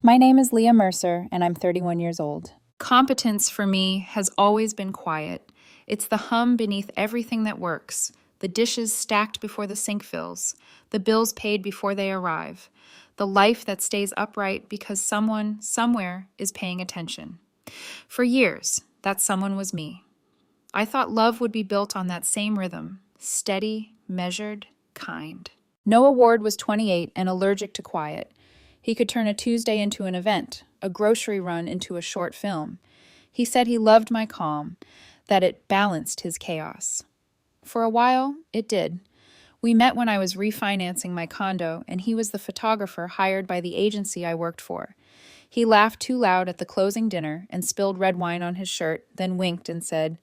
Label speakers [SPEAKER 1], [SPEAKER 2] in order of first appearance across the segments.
[SPEAKER 1] My name is Leah Mercer, and I'm 31 years old.
[SPEAKER 2] Competence for me has always been quiet. It's the hum beneath everything that works, the dishes stacked before the sink fills, the bills paid before they arrive, the life that stays upright because someone, somewhere, is paying attention. For years, that someone was me. I thought love would be built on that same rhythm, steady, measured, kind.
[SPEAKER 1] Noah Ward was 28 and allergic to quiet. He could turn a Tuesday into an event, a grocery run into a short film. He said he loved my calm, that it balanced his chaos. For a while, it did. We met when I was refinancing my condo, and he was the photographer hired by the agency I worked for. He laughed too loud at the closing dinner and spilled red wine on his shirt, then winked and said,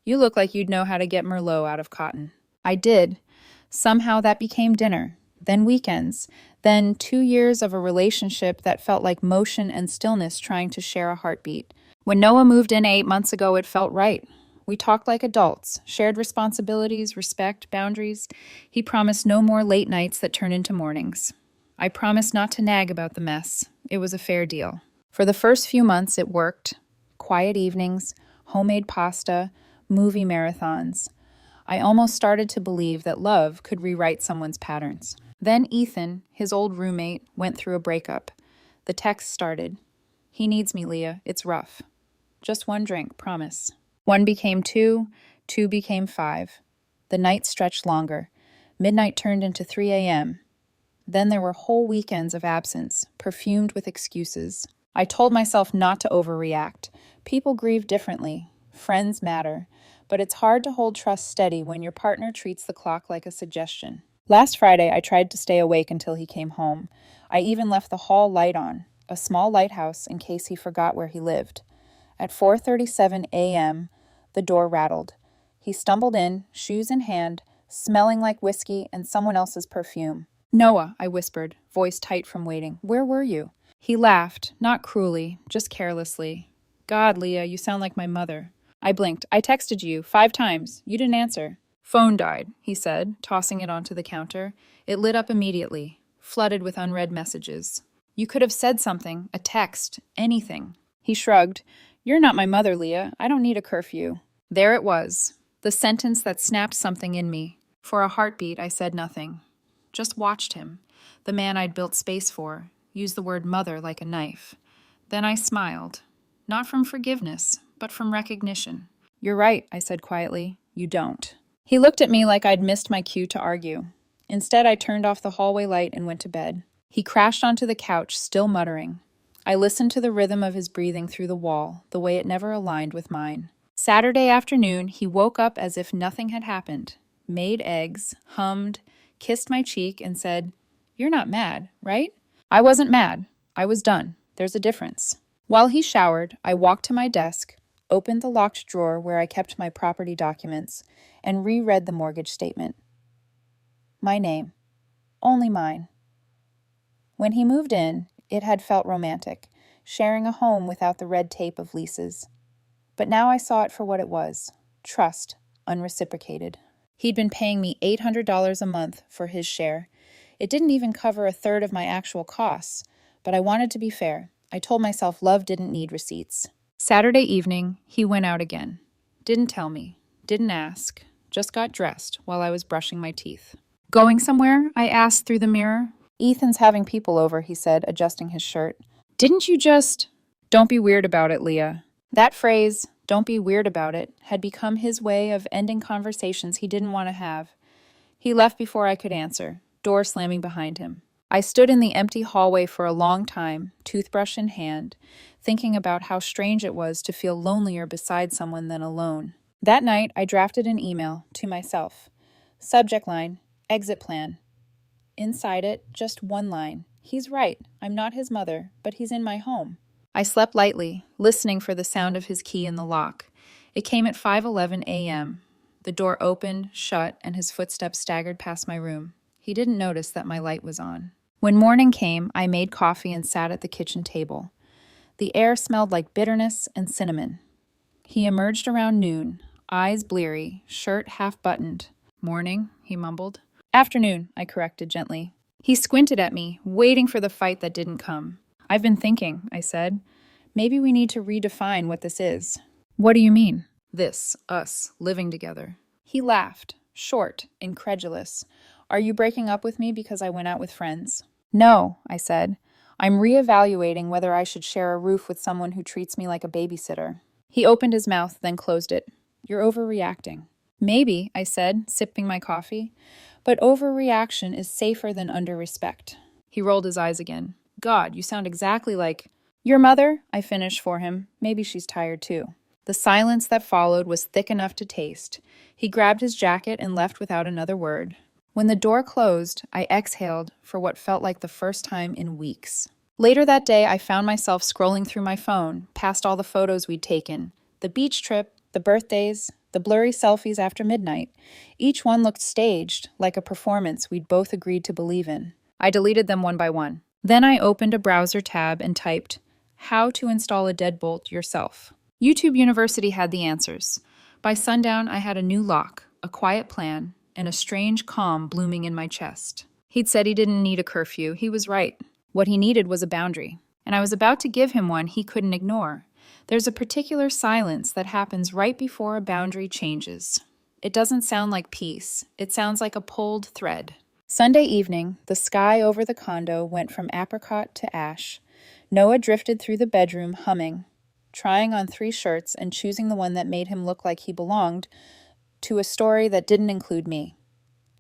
[SPEAKER 1] "You look like you'd know how to get Merlot out of cotton." I did. Somehow that became dinner, then weekends, then 2 years of a relationship that felt like motion and stillness trying to share a heartbeat. When Noah moved in 8 months ago, it felt right. We talked like adults, shared responsibilities, respect, boundaries. He promised no more late nights that turn into mornings. I promised not to nag about the mess. It was a fair deal. For the first few months, it worked. Quiet evenings, homemade pasta, movie marathons. I almost started to believe that love could rewrite someone's patterns. Then Ethan, his old roommate, went through a breakup. The text started. "He needs me, Leah. It's rough. Just one drink, promise." 1 became 2, 2 became 5. The night stretched longer. Midnight turned into 3 a.m. Then there were whole weekends of absence, perfumed with excuses. I told myself not to overreact. People grieve differently. Friends matter. But it's hard to hold trust steady when your partner treats the clock like a suggestion. Last Friday, I tried to stay awake until he came home. I even left the hall light on, a small lighthouse in case he forgot where he lived. At 4:37 a.m., the door rattled. He stumbled in, shoes in hand, smelling like whiskey and someone else's perfume. "Noah," I whispered, voice tight from waiting. "Where were you?" He laughed, not cruelly, just carelessly. "God, Leah, you sound like my mother." I blinked. "I texted you 5 times. You didn't answer." "Phone died," he said, tossing it onto the counter. It lit up immediately, flooded with unread messages. "You could have said something, a text, anything." He shrugged. "You're not my mother, Leah. I don't need a curfew." There it was, the sentence that snapped something in me. For a heartbeat, I said nothing. Just watched him, the man I'd built space for, use the word mother like a knife. Then I smiled, not from forgiveness, but from recognition. "You're right," I said quietly. "You don't." He looked at me like I'd missed my cue to argue. Instead, I turned off the hallway light and went to bed. He crashed onto the couch, still muttering. I listened to the rhythm of his breathing through the wall, the way it never aligned with mine. Saturday afternoon, he woke up as if nothing had happened, made eggs, hummed, kissed my cheek, and said, "You're not mad, right?" I wasn't mad. I was done. There's a difference. While he showered, I walked to my desk, opened the locked drawer where I kept my property documents, and reread the mortgage statement. My name. Only mine. When he moved in, it had felt romantic, sharing a home without the red tape of leases. But now I saw it for what it was, trust, unreciprocated. He'd been paying me $800 a month for his share. It didn't even cover a third of my actual costs, but I wanted to be fair. I told myself love didn't need receipts. Saturday evening, he went out again. Didn't tell me, didn't ask, just got dressed while I was brushing my teeth. "Going somewhere?" I asked through the mirror. "Ethan's having people over," he said, adjusting his shirt. "Didn't you just—" "Don't be weird about it, Leah." That phrase, "don't be weird about it," had become his way of ending conversations he didn't want to have. He left before I could answer, door slamming behind him. I stood in the empty hallway for a long time, toothbrush in hand, thinking about how strange it was to feel lonelier beside someone than alone. That night, I drafted an email to myself. Subject line, exit plan. Inside it, just one line. He's right. I'm not his mother, but he's in my home. I slept lightly, listening for the sound of his key in the lock. It came at 5:11 a.m. The door opened, shut, and his footsteps staggered past my room. He didn't notice that my light was on. When morning came, I made coffee and sat at the kitchen table. The air smelled like bitterness and cinnamon. He emerged around noon, eyes bleary, shirt half-buttoned. "Morning," he mumbled. "Afternoon," I corrected gently. He squinted at me, waiting for the fight that didn't come. I've been thinking, I said. Maybe we need to redefine what this is. What do you mean?
[SPEAKER 2] This, us, living together.
[SPEAKER 1] He laughed, short, incredulous. Are you breaking up with me because I went out with friends? No, I said. I'm reevaluating whether I should share a roof with someone who treats me like a babysitter. He opened his mouth, then closed it. You're overreacting. Maybe, I said, sipping my coffee, but overreaction is safer than under-respect. He rolled his eyes again. God, you sound exactly like your mother, I finished for him. Maybe she's tired too. The silence that followed was thick enough to taste. He grabbed his jacket and left without another word. When the door closed, I exhaled for what felt like the first time in weeks. Later that day, I found myself scrolling through my phone, past all the photos we'd taken. The beach trip, the birthdays, the blurry selfies after midnight. Each one looked staged, like a performance we'd both agreed to believe in. I deleted them one by one. Then I opened a browser tab and typed, "How to install a deadbolt yourself." YouTube University had the answers. By sundown, I had a new lock, a quiet plan, and a strange calm blooming in my chest. He'd said he didn't need a curfew. He was right. What he needed was a boundary. And I was about to give him one he couldn't ignore. There's a particular silence that happens right before a boundary changes. It doesn't sound like peace. It sounds like a pulled thread. Sunday evening, the sky over the condo went from apricot to ash. Noah drifted through the bedroom humming, trying on 3 shirts and choosing the one that made him look like he belonged to a story that didn't include me.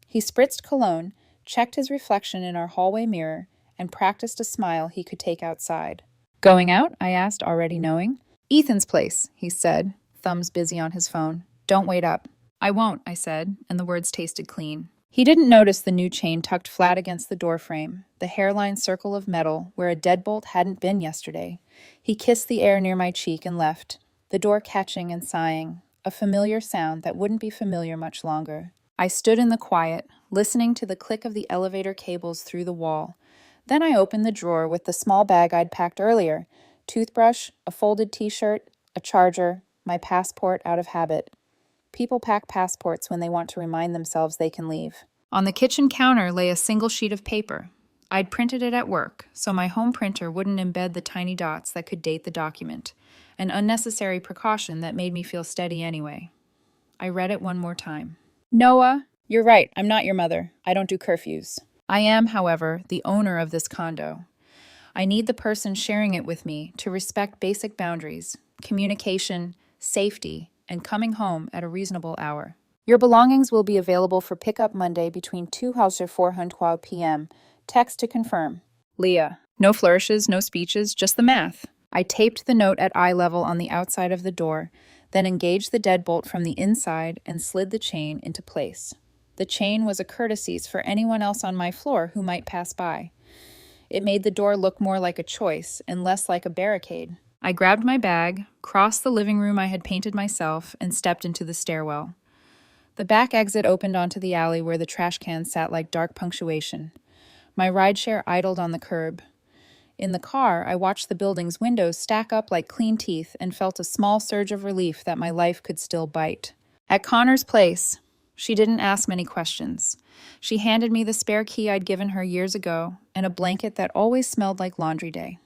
[SPEAKER 1] He spritzed cologne, checked his reflection in our hallway mirror, and practiced a smile he could take outside. Going out? I asked, already knowing. Ethan's place, he said, thumbs busy on his phone. Don't wait up. I won't, I said, and the words tasted clean. He didn't notice the new chain tucked flat against the doorframe, the hairline circle of metal where a deadbolt hadn't been yesterday. He kissed the air near my cheek and left, the door catching and sighing, a familiar sound that wouldn't be familiar much longer. I stood in the quiet, listening to the click of the elevator cables through the wall. Then I opened the drawer with the small bag I'd packed earlier, toothbrush, a folded t-shirt, a charger, my passport out of habit. People pack passports when they want to remind themselves they can leave. On the kitchen counter lay a single sheet of paper. I'd printed it at work, so my home printer wouldn't embed the tiny dots that could date the document, an unnecessary precaution that made me feel steady anyway. I read it one more time. Noah, you're right, I'm not your mother. I don't do curfews. I am, however, the owner of this condo. I need the person sharing it with me to respect basic boundaries, communication, safety, and coming home at a reasonable hour. Your belongings will be available for pickup Monday between 2:00 p.m. Text to confirm. Leah. No flourishes, no speeches, just the math. I taped the note at eye level on the outside of the door, then engaged the deadbolt from the inside and slid the chain into place. The chain was a courtesy for anyone else on my floor who might pass by. It made the door look more like a choice and less like a barricade. I grabbed my bag, crossed the living room I had painted myself, and stepped into the stairwell. The back exit opened onto the alley where the trash cans sat like dark punctuation. My rideshare idled on the curb. In the car, I watched the building's windows stack up like clean teeth and felt a small surge of relief that my life could still bite. At Connor's place, she didn't ask many questions. She handed me the spare key I'd given her years ago and a blanket that always smelled like laundry day.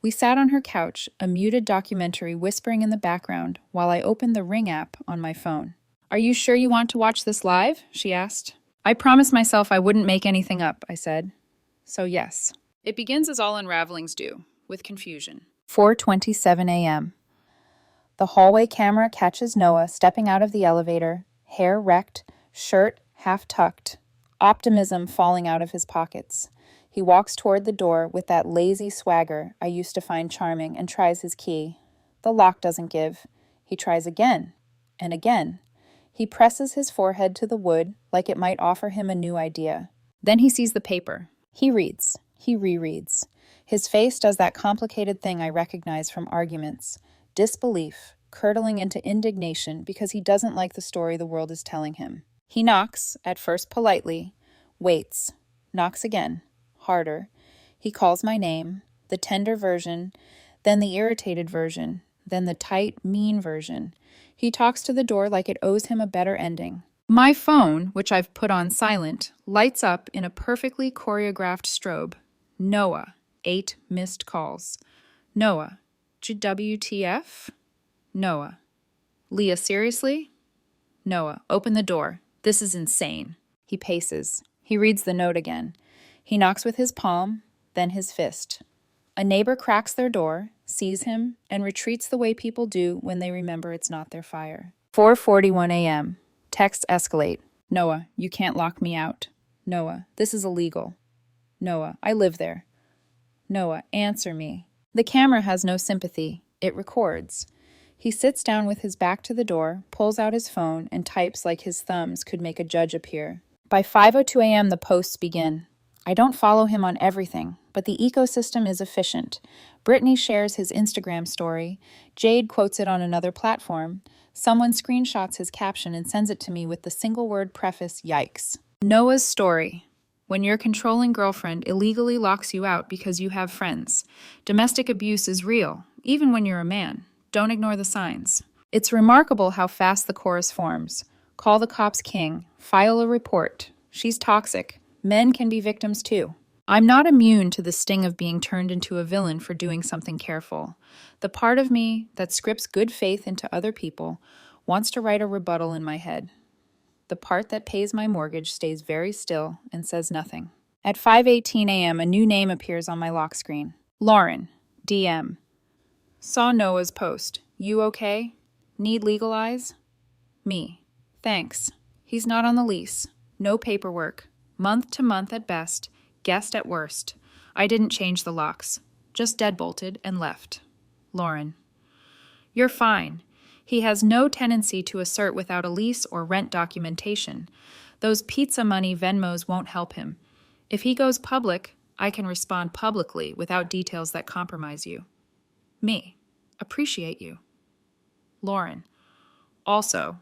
[SPEAKER 1] We sat on her couch, a muted documentary whispering in the background while I opened the Ring app on my phone. Are you sure you want to watch this live? She asked. I promised myself I wouldn't make anything up, I said. So yes. It begins as all unravelings do, with confusion. 4:27 a.m. The hallway camera catches Noah stepping out of the elevator, hair wrecked, shirt half tucked, optimism falling out of his pockets. He walks toward the door with that lazy swagger I used to find charming and tries his key. The lock doesn't give. He tries again and again. He presses his forehead to the wood like it might offer him a new idea. Then he sees the paper. He reads. He rereads. His face does that complicated thing I recognize from arguments. Disbelief, curdling into indignation because he doesn't like the story the world is telling him. He knocks, at first politely, waits, knocks again. Harder. He calls my name, the tender version, then the irritated version, then the tight, mean version. He talks to the door like it owes him a better ending. My phone, which I've put on silent, lights up in a perfectly choreographed strobe. Noah.
[SPEAKER 2] 8 missed calls. Noah. WTF? Noah. Leah, seriously? Noah, open the door. This is insane. He paces. He reads the note again. He knocks with his palm, then his fist. A neighbor cracks their door, sees him, and retreats the way people do when they remember it's not their fire. 4:41 a.m. Texts escalate. Noah, you can't lock me out. Noah, this is illegal. Noah, I live there. Noah, answer me. The camera has no sympathy. It records. He sits down with his back to the door, pulls out his phone, and types like his thumbs could make a judge appear. By 5:02 a.m., the posts begin. I don't follow him on everything, but the ecosystem is efficient. Brittany shares his Instagram story. Jade quotes it on another platform. Someone screenshots his caption and sends it to me with the single-word preface, yikes. Noah's story. When your controlling girlfriend illegally locks you out because you have friends. Domestic abuse is real, even when you're a man. Don't ignore the signs. It's remarkable how fast the chorus forms. Call the cops king. File a report. She's toxic. Men can be victims too. I'm not immune to the sting of being turned into a villain for doing something careful. The part of me that scripts good faith into other people wants to write a rebuttal in my head. The part that pays my mortgage stays very still and says nothing. At 5:18 a.m., a new name appears on my lock screen. Lauren, DM. Saw Noah's post. You okay? Need legal eyes? Me. Thanks. He's not on the lease. No paperwork. Month to month at best. Guest at worst. I didn't change the locks. Just deadbolted and left. Lauren. You're fine. He has no tendency to assert without a lease or rent documentation. Those pizza money Venmos won't help him. If he goes public, I can respond publicly without details that compromise you. Me. Appreciate you. Lauren. Also,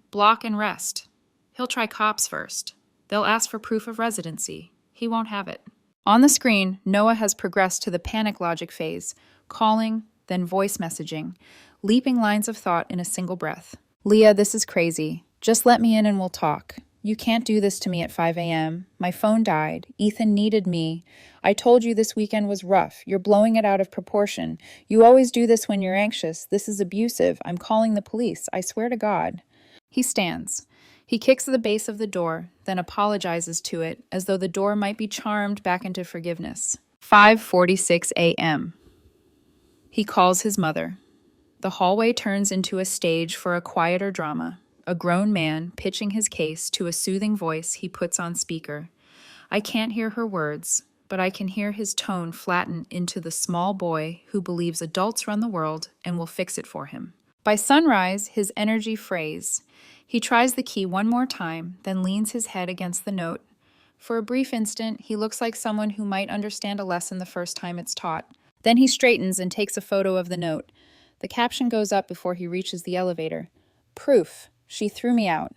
[SPEAKER 2] block and rest. He'll try cops first. They'll ask for proof of residency. He won't have it. On the screen, Noah has progressed to the panic logic phase, calling, then voice messaging, leaping lines of thought in a single breath. Leah, this is crazy. Just let me in and we'll talk. You can't do this to me at 5 a.m. My phone died. Ethan needed me. I told you this weekend was rough. You're blowing it out of proportion. You always do this when you're anxious. This is abusive. I'm calling the police. I swear to God. He stands. He kicks the base of the door, then apologizes to it as though the door might be charmed back into forgiveness. 5:46 a.m. He calls his mother. The hallway turns into a stage for a quieter drama, a grown man pitching his case to a soothing voice he puts on speaker. I can't hear her words, but I can hear his tone flatten into the small boy who believes adults run the world and will fix it for him. By sunrise, his energy frays. He tries the key one more time, then leans his head against the note. For a brief instant, he looks like someone who might understand a lesson the first time it's taught. Then he straightens and takes a photo of the note. The caption goes up before he reaches the elevator. Proof. She threw me out.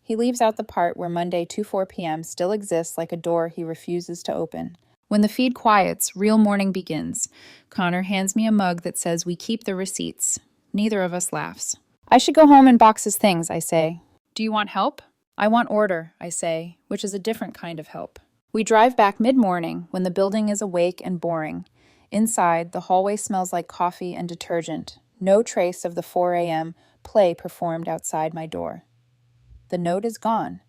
[SPEAKER 2] He leaves out the part where Monday 2:04 p.m. still exists like a door he refuses to open. When the feed quiets, real morning begins. Connor hands me a mug that says we keep the receipts. Neither of us laughs. I should go home and box his things, I say. Do you want help? I want order, I say, which is a different kind of help. We drive back mid-morning when the building is awake and boring. Inside, the hallway smells like coffee and detergent. No trace of the 4 a.m. play performed outside my door. The note is gone.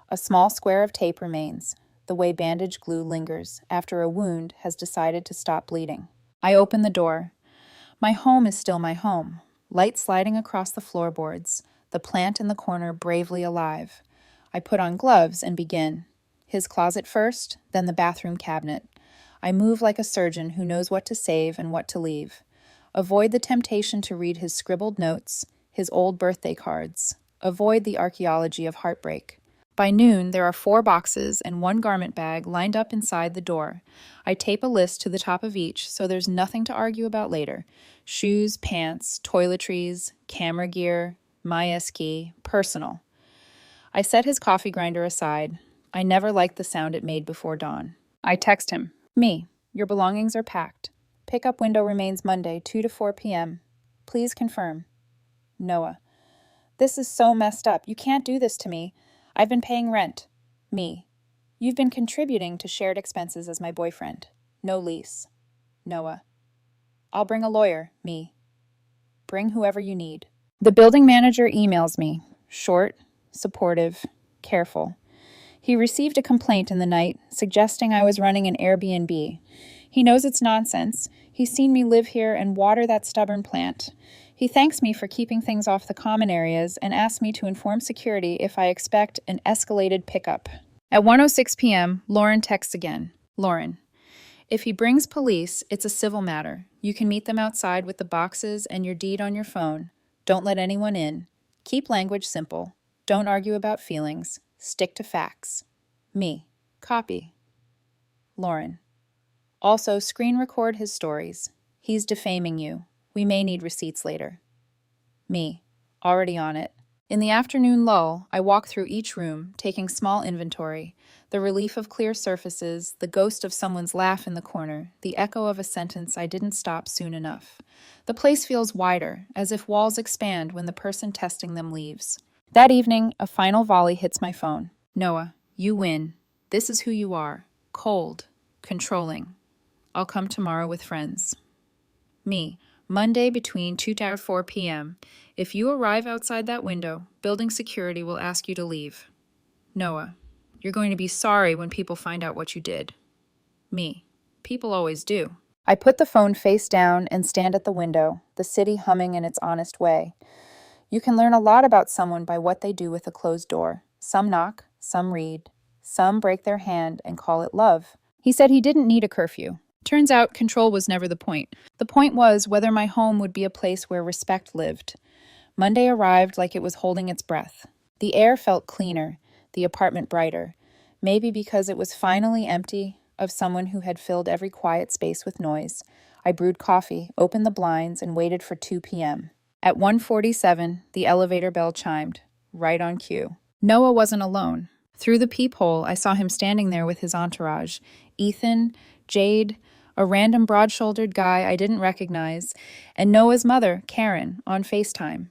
[SPEAKER 2] A small square of tape remains, the way bandage glue lingers after a wound has decided to stop bleeding. I open the door. My home is still my home. Light sliding across the floorboards, the plant in the corner bravely alive. I put on gloves and begin. His closet first, then the bathroom cabinet. I move like a surgeon who knows what to save and what to leave. Avoid the temptation to read his scribbled notes, his old birthday cards. Avoid the archaeology of heartbreak. By noon, there are 4 boxes and 1 garment bag lined up inside the door. I tape a list to the top of each so there's nothing to argue about later. Shoes, pants, toiletries, camera gear, my key, personal. I set his coffee grinder aside. I never liked the sound it made before dawn. I text him. Me, your belongings are packed. Pickup window remains Monday, 2 to 4 p.m. Please confirm. Noah. This is so messed up. You can't do this to me. I've been paying rent. Me. You've been contributing to shared expenses as my boyfriend. No lease.
[SPEAKER 1] Noah. I'll bring a lawyer, me. Bring whoever you need. The building manager emails me. Short, supportive, careful. He received a complaint in the night suggesting I was running an Airbnb. He knows it's nonsense. He's seen me live here and water that stubborn plant. He thanks me for keeping things off the common areas and asks me to inform security if I expect an escalated pickup. At 1:06 p.m., Lauren texts again. Lauren, if he brings police, it's a civil matter. You can meet them outside with the boxes and your deed on your phone. Don't let anyone in. Keep language simple. Don't argue about feelings. Stick to facts. Me. Copy. Lauren. Also, screen record his stories. He's defaming you. We may need receipts later. Me. Already on it. In the afternoon lull, I walk through each room, taking small inventory. The relief of clear surfaces, the ghost of someone's laugh in the corner, the echo of a sentence I didn't stop soon enough. The place feels wider, as if walls expand when the person testing them leaves. That evening, a final volley hits my phone. Noah, you win. This is who you are. Cold. Controlling. I'll come tomorrow with friends. Me. Monday between 2 to 4 p.m. If you arrive outside that window, building security will ask you to leave. Noah. You're going to be sorry when people find out what you did. Me. People always do. I put the phone face down and stand at the window, the city humming in its honest way. You can learn a lot about someone by what they do with a closed door. Some knock, some read, some break their hand and call it love. He said he didn't need a curfew. Turns out control was never the point. The point was whether my home would be a place where respect lived. Monday arrived like it was holding its breath. The air felt cleaner, the apartment brighter, maybe because it was finally empty of someone who had filled every quiet space with noise. I brewed coffee, opened the blinds, and waited for 2 p.m. At 1:47, the elevator bell chimed, right on cue. Noah wasn't alone. Through the peephole, I saw him standing there with his entourage. Ethan, Jade, a random broad-shouldered guy I didn't recognize, and Noah's mother, Karen, on FaceTime,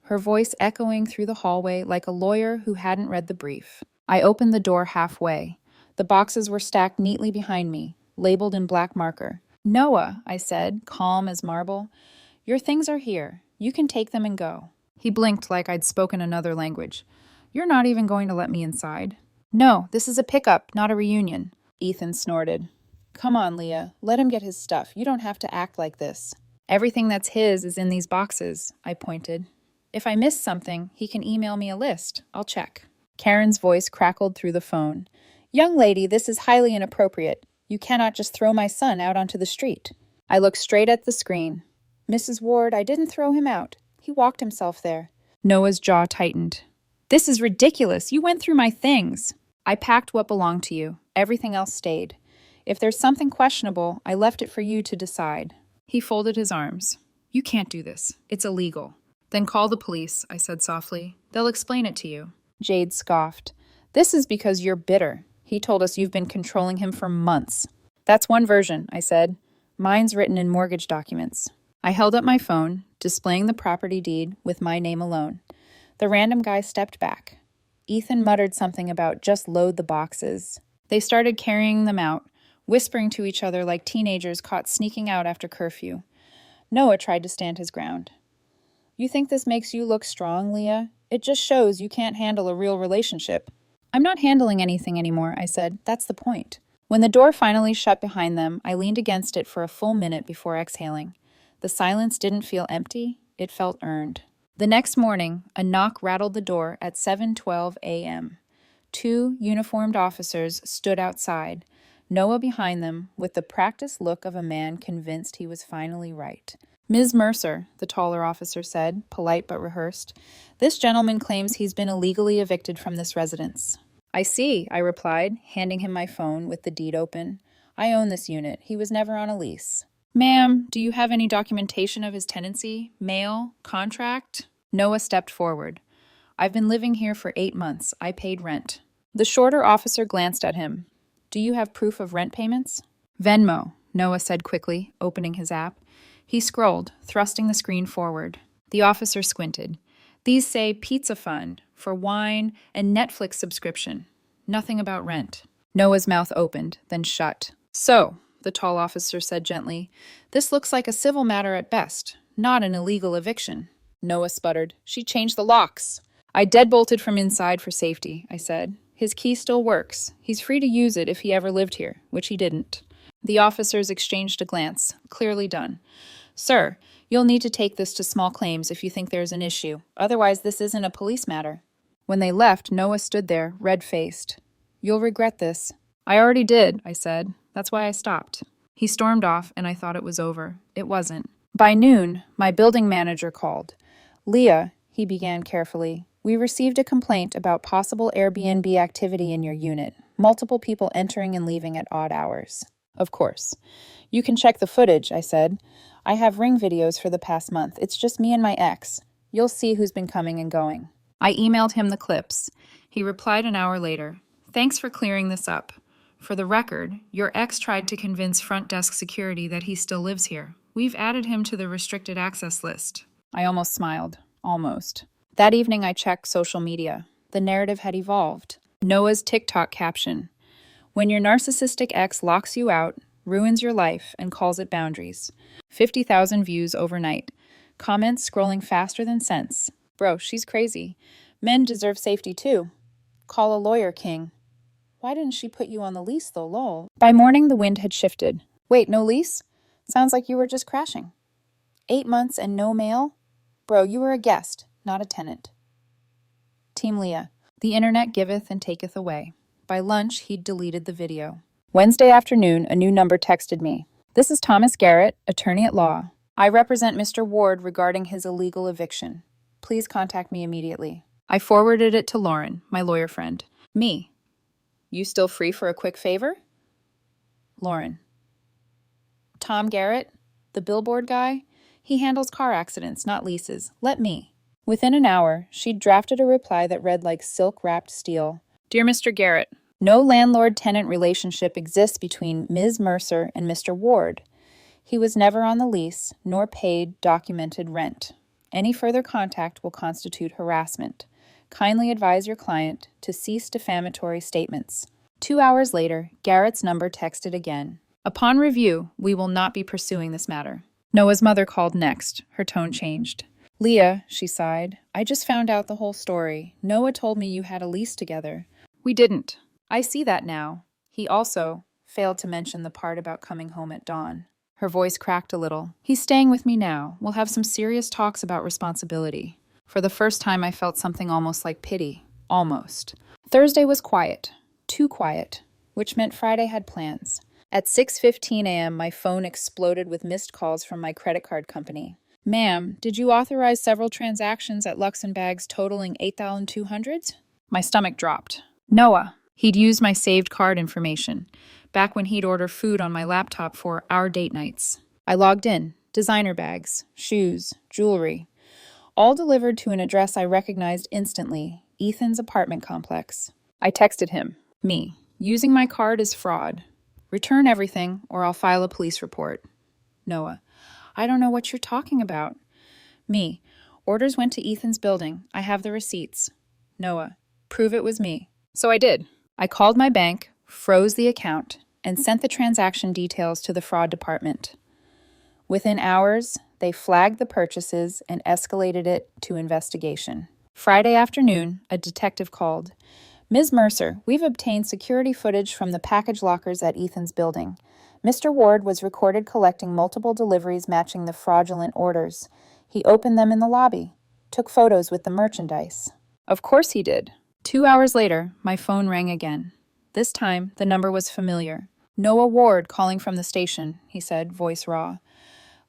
[SPEAKER 1] her voice echoing through the hallway like a lawyer who hadn't read the brief. I opened the door halfway. The boxes were stacked neatly behind me, labeled in black marker. Noah, I said, calm as marble, your things are here. You can take them and go. He blinked like I'd spoken another language. You're not even going to let me inside? No, this is a pickup, not a reunion. Ethan snorted. Come on, Leah, let him get his stuff. You don't have to act like this. Everything that's his is in these boxes, I pointed. If I miss something, he can email me a list. I'll check. Karen's voice crackled through the phone. Young lady, this is highly inappropriate. You cannot just throw my son out onto the street. I looked straight at the screen. Mrs. Ward, I didn't throw him out. He walked himself there. Noah's jaw tightened. This is ridiculous. You went through my things. I packed what belonged to you. Everything else stayed. If there's something questionable, I left it for you to decide. He folded his arms. You can't do this. It's illegal. Then call the police, I said softly. They'll explain it to you. Jade scoffed. This is because you're bitter. He told us you've been controlling him for months. That's one version, I said. Mine's written in mortgage documents. I held up my phone, displaying the property deed with my name alone. The random guy stepped back. Ethan muttered something about just load the boxes. They started carrying them out, whispering to each other like teenagers caught sneaking out after curfew. Noah tried to stand his ground. You think this makes you look strong, Leah? It just shows you can't handle a real relationship. I'm not handling anything anymore, I said. That's the point. When the door finally shut behind them, I leaned against it for a full minute before exhaling. The silence didn't feel empty, it felt earned. The next morning, a knock rattled the door at 7:12 a.m. 2 uniformed officers stood outside, Noah behind them, with the practiced look of a man convinced he was finally right. Ms. Mercer, the taller officer said, polite but rehearsed, this gentleman claims he's been illegally evicted from this residence. I see, I replied, handing him my phone with the deed open. I own this unit. He was never on a lease. Ma'am, do you have any documentation of his tenancy? Mail? Contract? Noah stepped forward. I've been living here for 8 months. I paid rent. The shorter officer glanced at him. Do you have proof of rent payments? Venmo, Noah said quickly, opening his app. He scrolled, thrusting the screen forward. The officer squinted. These say pizza fund, for wine, and Netflix subscription. Nothing about rent. Noah's mouth opened, then shut. So, the tall officer said gently. This looks like a civil matter at best, not an illegal eviction. Noah sputtered. She changed the locks. I deadbolted from inside for safety, I said. His key still works. He's free to use it if he ever lived here, which he didn't. The officers exchanged a glance, clearly done. Sir, you'll need to take this to small claims if you think there's an issue. Otherwise, this isn't a police matter. When they left, Noah stood there, red-faced. You'll regret this. I already did, I said. That's why I stopped. He stormed off, and I thought it was over. It wasn't. By noon, my building manager called. Leah, he began carefully, we received a complaint about possible Airbnb activity in your unit. Multiple people entering and leaving at odd hours. Of course. You can check the footage, I said. I have Ring videos for the past month. It's just me and my ex. You'll see who's been coming and going. I emailed him the clips. He replied an hour later. Thanks for clearing this up. For the record, your ex tried to convince front desk security that he still lives here. We've added him to the restricted access list. I almost smiled. Almost. That evening I checked social media. The narrative had evolved. Noah's TikTok caption. When your narcissistic ex locks you out, ruins your life, and calls it boundaries. 50,000 views overnight. Comments scrolling faster than cents. Bro, she's crazy. Men deserve safety too. Call a lawyer, King. Why didn't she put you on the lease though, lol? By morning the wind had shifted. Wait, no lease? Sounds like you were just crashing. 8 months and no mail? Bro, you were a guest, not a tenant. Team Leah. The internet giveth and taketh away. By lunch, he'd deleted the video. Wednesday afternoon, a new number texted me. This is Thomas Garrett, attorney at law. I represent Mr. Ward regarding his illegal eviction. Please contact me immediately. I forwarded it to Lauren, my lawyer friend. Me. You still free for a quick favor? Lauren. Tom Garrett, the billboard guy? He handles car accidents, not leases. Let me. Within an hour, she'd drafted a reply that read like silk-wrapped steel. Dear Mr. Garrett, no landlord-tenant relationship exists between Ms. Mercer and Mr. Ward. He was never on the lease, nor paid documented rent. Any further contact will constitute harassment. Kindly advise your client to cease defamatory statements. 2 hours later, Garrett's number texted again. Upon review, we will not be pursuing this matter. Noah's mother called next. Her tone changed. Leah, she sighed, I just found out the whole story. Noah told me you had a lease together. We didn't. I see that now. He also failed to mention the part about coming home at dawn. Her voice cracked a little. He's staying with me now. We'll have some serious talks about responsibility. For the first time, I felt something almost like pity. Almost. Thursday was quiet. Too quiet. Which meant Friday had plans. At 6:15 a.m., my phone exploded with missed calls from my credit card company. Ma'am, did you authorize several transactions at Luxembourg's totaling 8,200s? My stomach dropped. Noah. He'd used my saved card information, back when he'd order food on my laptop for our date nights. I logged in. Designer bags, shoes, jewelry. All delivered to an address I recognized instantly, Ethan's apartment complex. I texted him. Me. Using my card is fraud. Return everything, or I'll file a police report. Noah. I don't know what you're talking about. Me. Orders went to Ethan's building. I have the receipts. Noah. Prove it was me. So I did. I called my bank, froze the account, and sent the transaction details to the fraud department. Within hours, they flagged the purchases and escalated it to investigation. Friday afternoon, a detective called. Ms. Mercer, we've obtained security footage from the package lockers at Ethan's building. Mr. Ward was recorded collecting multiple deliveries matching the fraudulent orders. He opened them in the lobby, took photos with the merchandise. Of course he did. 2 hours later, my phone rang again. This time, the number was familiar. Noah Ward calling from the station, he said, voice raw.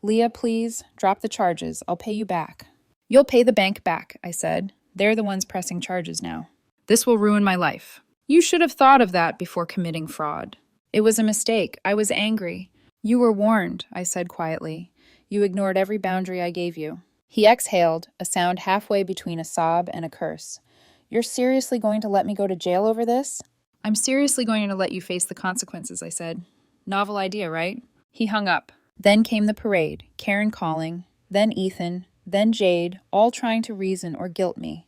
[SPEAKER 1] Leah, please, drop the charges. I'll pay you back. You'll pay the bank back, I said. They're the ones pressing charges now. This will ruin my life. You should have thought of that before committing fraud. It was a mistake. I was angry. You were warned, I said quietly. You ignored every boundary I gave you. He exhaled, a sound halfway between a sob and a curse. You're seriously going to let me go to jail over this? I'm seriously going to let you face the consequences, I said. Novel idea, right? He hung up. Then came the parade, Karen calling, then Ethan, then Jade, all trying to reason or guilt me.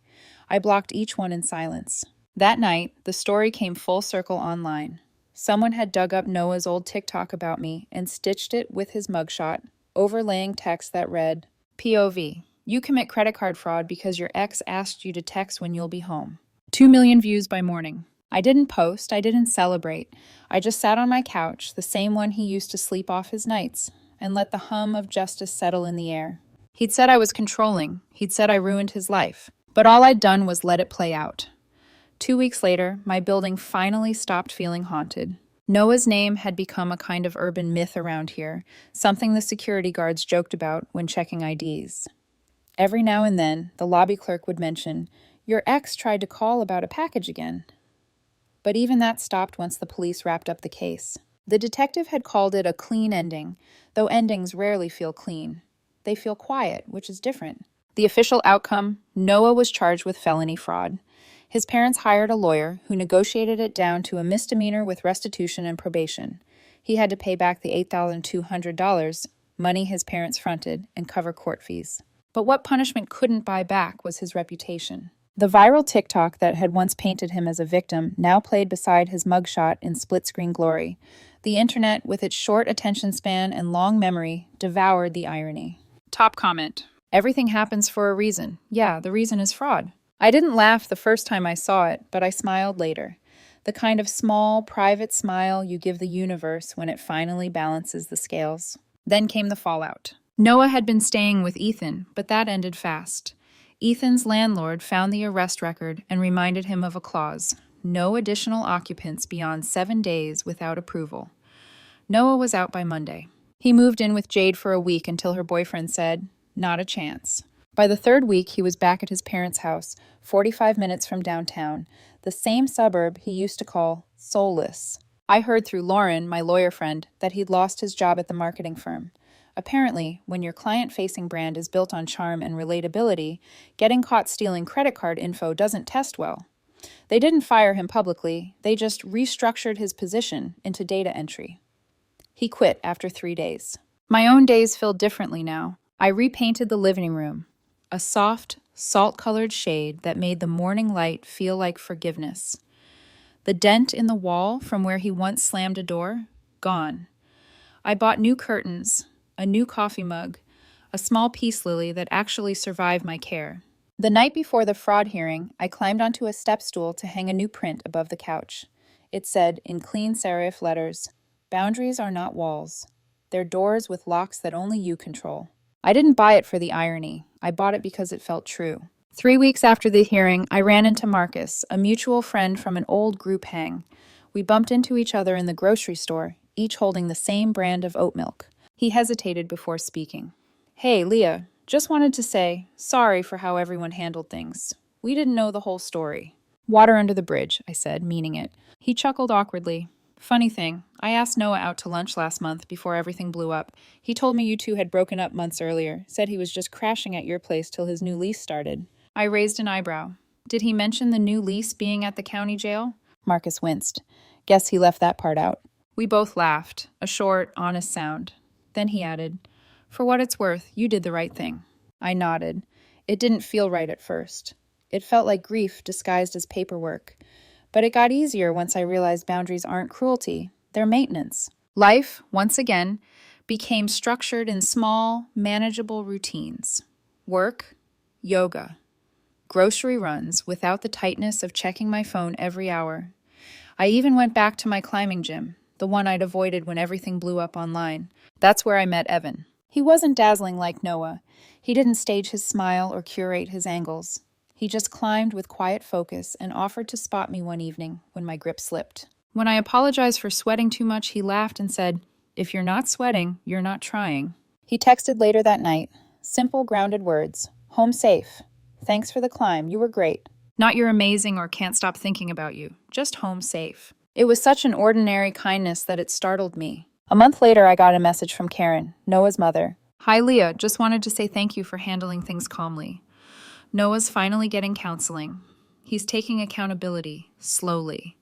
[SPEAKER 1] I blocked each one in silence. That night, the story came full circle online. Someone had dug up Noah's old TikTok about me and stitched it with his mugshot, overlaying text that read, POV, you commit credit card fraud because your ex asked you to text when you'll be home. 2 million views by morning. I didn't post, I didn't celebrate. I just sat on my couch, the same one he used to sleep off his nights, and let the hum of justice settle in the air. He'd said I was controlling. He'd said I ruined his life. But all I'd done was let it play out. 2 weeks later, my building finally stopped feeling haunted. Noah's name had become a kind of urban myth around here, something the security guards joked about when checking IDs. Every now and then, the lobby clerk would mention, "Your ex tried to call about a package again." But even that stopped once the police wrapped up the case. The detective had called it a clean ending, though endings rarely feel clean. They feel quiet, which is different. The official outcome, Noah was charged with felony fraud. His parents hired a lawyer who negotiated it down to a misdemeanor with restitution and probation. He had to pay back the $8,200, money his parents fronted, and cover court fees. But what punishment couldn't buy back was his reputation. The viral TikTok that had once painted him as a victim now played beside his mugshot in split-screen glory. The internet, with its short attention span and long memory, devoured the irony. Top comment. Everything happens for a reason. Yeah, the reason is fraud. I didn't laugh the first time I saw it, but I smiled later. The kind of small, private smile you give the universe when it finally balances the scales. Then came the fallout. Noah had been staying with Ethan, but that ended fast. Ethan's landlord found the arrest record and reminded him of a clause: no additional occupants beyond 7 days without approval. Noah was out by Monday. He moved in with Jade for a week until her boyfriend said, "Not a chance." By the third week, he was back at his parents' house, 45 minutes from downtown, the same suburb he used to call soulless. I heard through Lauren, my lawyer friend, that he'd lost his job at the marketing firm. Apparently, when your client-facing brand is built on charm and relatability, getting caught stealing credit card info doesn't test well. They didn't fire him publicly, they just restructured his position into data entry. He quit after 3 days. My own days feel differently now. I repainted the living room, a soft, salt-colored shade that made the morning light feel like forgiveness. The dent in the wall from where he once slammed a door, gone. I bought new curtains, a new coffee mug, a small peace lily that actually survived my care. The night before the fraud hearing, I climbed onto a step stool to hang a new print above the couch. It said, in clean serif letters, "Boundaries are not walls. They're doors with locks that only you control." I didn't buy it for the irony. I bought it because it felt true. 3 weeks after the hearing, I ran into Marcus, a mutual friend from an old group hang. We bumped into each other in the grocery store, each holding the same brand of oat milk. He hesitated before speaking. "Hey, Leah, just wanted to say, sorry for how everyone handled things. We didn't know the whole story." "Water under the bridge," I said, meaning it. He chuckled awkwardly. "Funny thing, I asked Noah out to lunch last month before everything blew up. He told me you two had broken up months earlier, said he was just crashing at your place till his new lease started." I raised an eyebrow. "Did he mention the new lease being at the county jail?" Marcus winced. Guess he left that part out. We both laughed, a short, honest sound. Then he added, "For what it's worth, you did the right thing." I nodded. It didn't feel right at first. It felt like grief disguised as paperwork. But it got easier once I realized boundaries aren't cruelty, they're maintenance. Life, once again, became structured in small, manageable routines. Work, yoga, grocery runs without the tightness of checking my phone every hour. I even went back to my climbing gym, the one I'd avoided when everything blew up online. That's where I met Evan. He wasn't dazzling like Noah. He didn't stage his smile or curate his angles. He just climbed with quiet focus and offered to spot me one evening when my grip slipped. When I apologized for sweating too much, he laughed and said, "If you're not sweating, you're not trying." He texted later that night. Simple, grounded words. "Home safe. Thanks for the climb. You were great. Not you're amazing or can't stop thinking about you. Just home safe." It was such an ordinary kindness that it startled me. A month later, I got a message from Karen, Noah's mother. "Hi, Leah. Just wanted to say thank you for handling things calmly. Noah's finally getting counseling. He's taking accountability, slowly.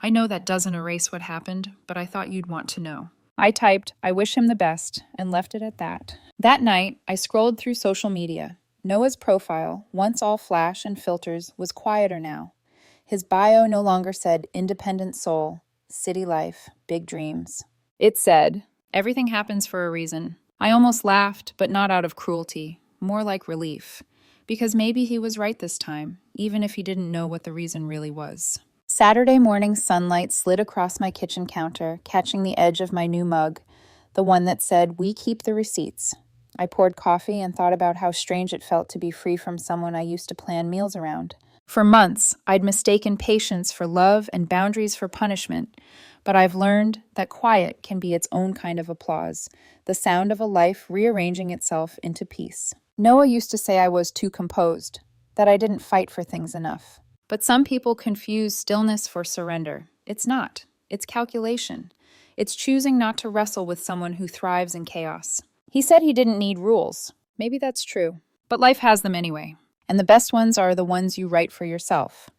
[SPEAKER 1] I know that doesn't erase what happened, but I thought you'd want to know." I typed, "I wish him the best," and left it at that. That night, I scrolled through social media. Noah's profile, once all flash and filters, was quieter now. His bio no longer said independent soul. city life, big dreams.
[SPEAKER 2] It said, "Everything happens for a reason." I almost laughed, but not out of cruelty, more like relief. Because maybe he was right this time, even if he didn't know what the reason really was.
[SPEAKER 1] Saturday morning sunlight slid across my kitchen counter, catching the edge of my new mug, the one that said, "We keep the receipts." I poured coffee and thought about how strange it felt to be free from someone I used to plan meals around.
[SPEAKER 2] For months, I'd mistaken patience for love and boundaries for punishment, but I've learned that quiet can be its own kind of applause, the sound of a life rearranging itself into peace. Noah used to say I was too composed, that I didn't fight for things enough. But some people confuse stillness for surrender. It's not. It's calculation. It's choosing not to wrestle with someone who thrives in chaos.
[SPEAKER 1] He said he didn't need rules.
[SPEAKER 2] Maybe that's true. But life has them anyway.
[SPEAKER 1] And the best ones are the ones you write for yourself.